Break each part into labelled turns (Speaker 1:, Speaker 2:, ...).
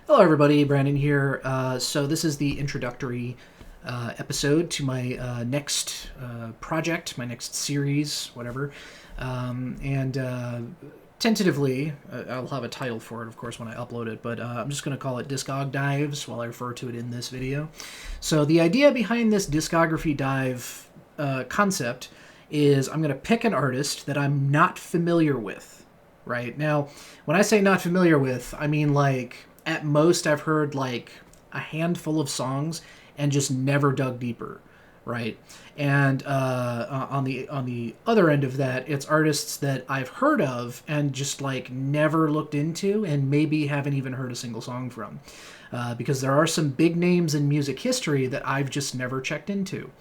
Speaker 1: Hello, everybody. Brandon here. So this is the introductory episode to my next project, my next series, whatever. And tentatively, I'll have a title for it, of course, when I upload it. But I'm just going to call it Discog Dives while I refer to it in this video. So the idea behind this discography dive concept is I'm going to pick an artist that I'm not familiar with. Right now, when I say not familiar with, I mean like at most I've heard like a handful of songs and just never dug deeper, right? And on the other end of that, it's artists that I've heard of and just like never looked into and maybe haven't even heard a single song from, because there are some big names in music history that I've just never checked into.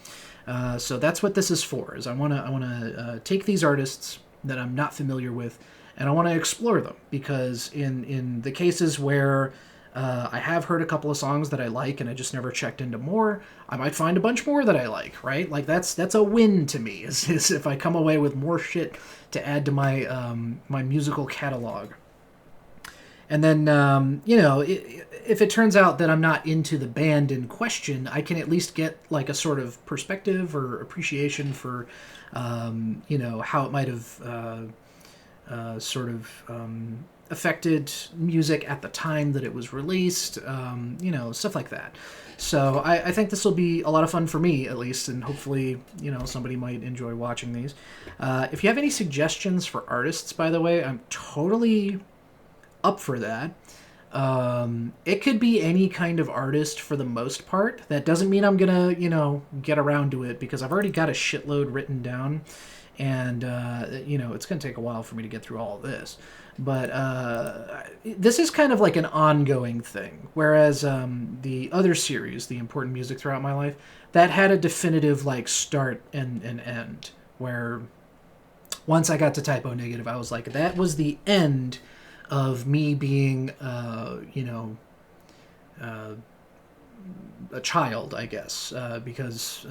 Speaker 1: So that's what this is for. Is I want to take these artists that I'm not familiar with, and I want to explore them because in the cases where I have heard a couple of songs that I like and I just never checked into more, I might find a bunch more that I like, right? Like that's a win to me is if I come away with more shit to add to my musical catalog. And then, if it turns out that I'm not into the band in question, I can at least get like a sort of perspective or appreciation for, how it might have affected music at the time that it was released, stuff like that. So I think this will be a lot of fun for me, at least, and hopefully, somebody might enjoy watching these. If you have any suggestions for artists, by the way, I'm totally up for that. It could be any kind of artist for the most part. That doesn't mean I'm gonna, get around to it because I've already got a shitload written down, and it's gonna take a while for me to get through all of this. But this is kind of like an ongoing thing, whereas the other series, the important music throughout my life, that had a definitive like start and end. Where once I got to Typo Negative, I was like, that was the end of me being, a child, I guess, because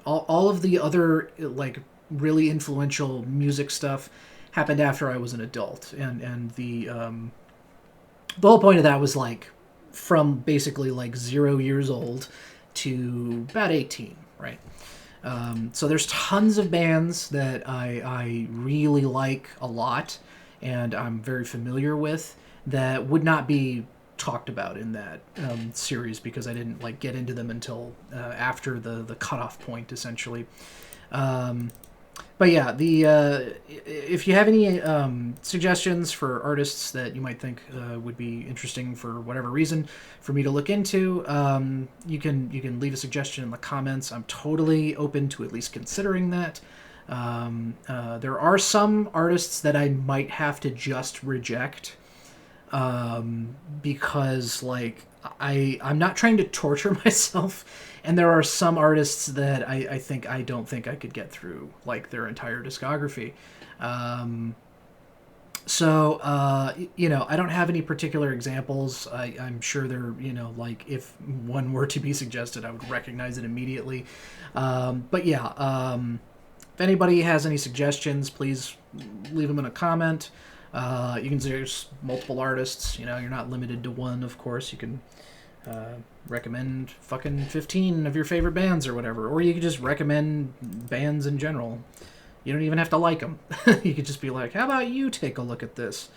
Speaker 1: all of the other like really influential music stuff happened after I was an adult, and the whole point of that was like from basically like 0 years old to about 18, right? So there's tons of bands that I really like a lot and I'm very familiar with that would not be talked about in that series because I didn't like get into them until after the cutoff point, essentially. Um, but yeah, the if you have any suggestions for artists that you might think would be interesting for whatever reason for me to look into, you can leave a suggestion in the comments. I'm totally open to at least considering that. There are some artists that I might have to just reject because like I'm not trying to torture myself, and there are some artists that I don't think I could get through like their entire discography. So I don't have any particular examples. I'm sure they're, like if one were to be suggested, I would recognize it immediately. But yeah, if anybody has any suggestions, please leave them in a comment. You can say there's multiple artists. You're not limited to one, of course. You can recommend fucking 15 of your favorite bands or whatever. Or you could just recommend bands in general. You don't even have to like them. You could just be like, how about you take a look at this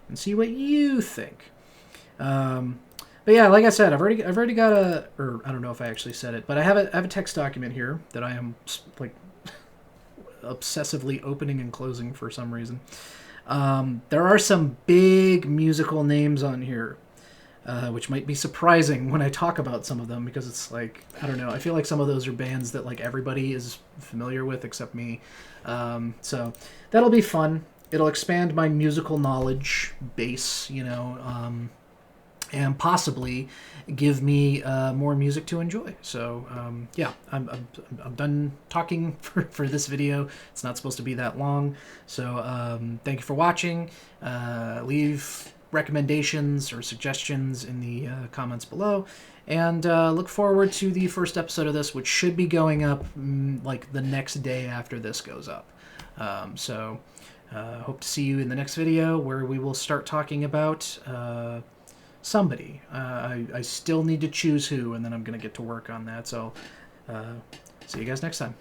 Speaker 1: and see what you think. But yeah, like I said, I've already got or I don't know if I actually said it, but I have a text document here that I am like obsessively opening and closing for some reason. There are some big musical names on here, which might be surprising when I talk about some of them because it's like, I don't know, I feel like some of those are bands that like everybody is familiar with except me. So that'll be fun. It'll expand my musical knowledge base, and possibly give me more music to enjoy. So yeah, I'm done talking for this video. It's not supposed to be that long. So thank you for watching. Leave recommendations or suggestions in the comments below. And look forward to the first episode of this, which should be going up like the next day after this goes up. Hope to see you in the next video where we will start talking about somebody. I still need to choose who, and then I'm going to get to work on that. So see you guys next time.